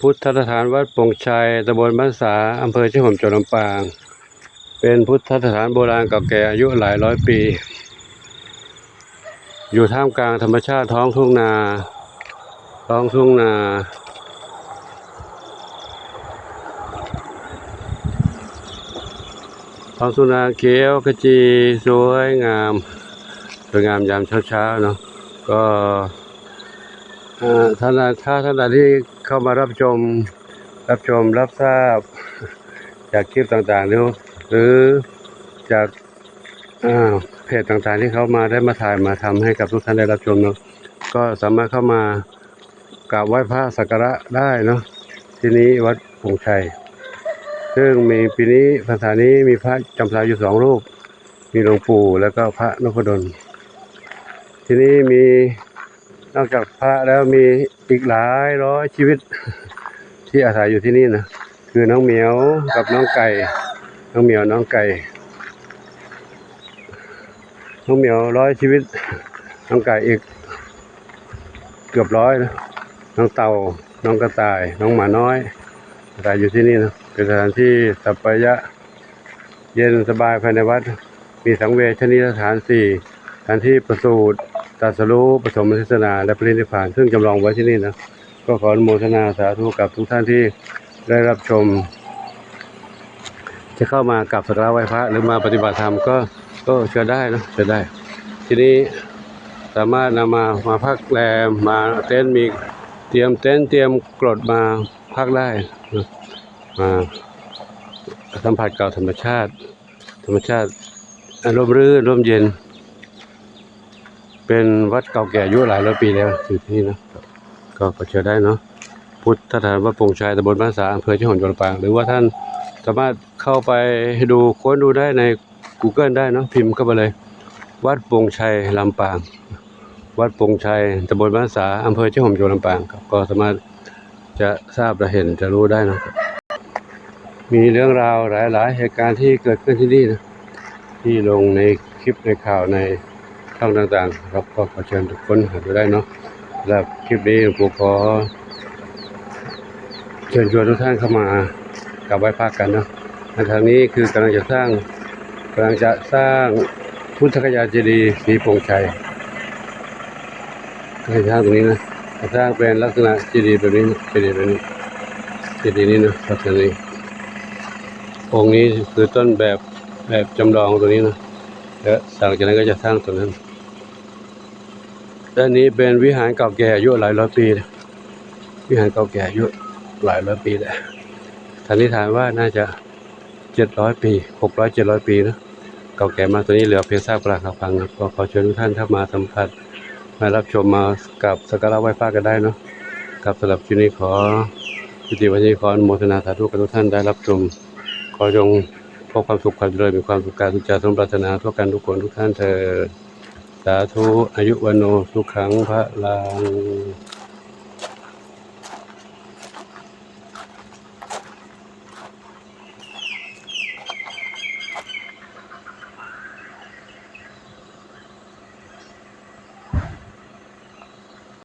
พุทธสถานวัดโป่งชัยตำบลบ้านสาอำเภอชื่อหอมจังหวัดลำปางเป็นพุทธสถานโบราณเก่าแก่อายุหลายร้อยปีอยู่ท่ามกลางธรรมชาติท้องทุ่งนาท้องทุ่งนาเขียวขจีสวยงามยามเช้าเนาะก็ท่านที่เข้ามารับชมรับทราบจากคลิปต่างๆหรือจากเพจต่างๆที่เขามาได้มาถ่ายมาทำให้กับทุกท่านได้รับชมเนาะก็สามารถเข้ามากราบไหว้พระสักการะได้เนาะที่นี้วัดโป่งชัยซึ่งมีปีนี้พรรษานี้มีพระจำพรรษาอยู่2 รูปมีหลวงปู่แล้วก็พระนพดลที่นี้มีนอกจากพระแล้วมีอีกหลายร้อยชีวิตที่อาศัยอยู่ที่นี่นะคือน้องเหมียวกับน้องไก่น้องเหมียวน้องไก่น้องเหมียว100 ชีวิตน้องไก่อีกเกือบ100นะน้องเต่าน้องกระต่ายน้องหมาน้อยอาศัยอยู่ที่นี่นะเป็นสถานที่สัปปายะเย็นสบายภายในวัดมีสังเวชนียสถาน4สถานที่ประสูติตรัสรู้ปฐมเทศนาและปรินิพพานซึ่งจำลองไว้ที่นี่นะก็ขออนุโมทนาสาธุกับทุกท่านที่ได้รับชมจะเข้ามากราบสักการะไหว้พระหรือมาปฏิบัติธรรมก็เชิญได้นะเชิญได้ทีนี้สามารถนำมาพักแรมมาเต็นท์มีเตรียมเต็นท์เตรียมกรดมาพักได้นะมาสัมผัสกับธรรมชาติร่มรื่นร่มเย็นเป็นวัดเก่าแก่อายุหลายร้อยปีแล้วอยู่ที่นี่นะก็เชิญได้เนาะพุทธสถานวัดโป่งชัยตำบลบ้านสาอำเภอชื่อหอมจังหวัดลำปางหรือว่าท่านสามารถเข้าไปค้นดูได้ใน Google ได้เนาะพิมพ์เข้าไปเลยวัดโป่งชัยลำปางวัดโป่งชัยตำบลบ้านสาอำเภอชื่อหอมจังหวัดลำปางครับก็สามารถจะทราบและเห็นจะรู้ได้นะมีเรื่องราวหลายเหตุการณ์ที่เกิดขึ้นที่นี่นะที่ลงในคลิปในข่าวในช่องต่างๆครับก็ขอเชิญทุกคนหาดูได้เนาะสำหรับคลิปนี้ผมขอเชิญชวนทุกท่านเข้ามากราบไหว้พระกันเนาะทางนี้คือกำลังจะสร้างพุทธคยาเจดีย์ศรีโป่งชัยให้สร้างตรงนี้นะสร้างเป็นลักษณะเจดีย์แบบนี้เจดีย์นี้นะลักษณะนี้องค์นี้คือต้นแบบจำลองตัวนี้นะแล้วหลังจากนั้นก็จะสร้างตัวนั้นด้านนี้เป็นวิหารเก่าแก่อายุหลายร้อยปีวิหารเก่าแก่อายุหลายร้อยปีแหละสันนิษฐานว่าน่าจะ700 ปี600-700 ปีนะเก่าแก่มากตัวนี้เหลือเพียงซากปรักหักพังนะก็ขอเชิญทุกท่านเข้ามาสัมผัสมารับชมมากับสักการะไหว้พระกันได้เนาะกับสำหรับที่นี้ขอพิธีวันนี้ขออนุโมทนาสาธุกับทุกท่านได้รับชมขอจงพบความสุขความเจริญมีความสุขกายสุขใจสมปรารถนาทั่วกันทุกคนทุกท่านเถิดสาธุอายุวันโนสุขังพระลัง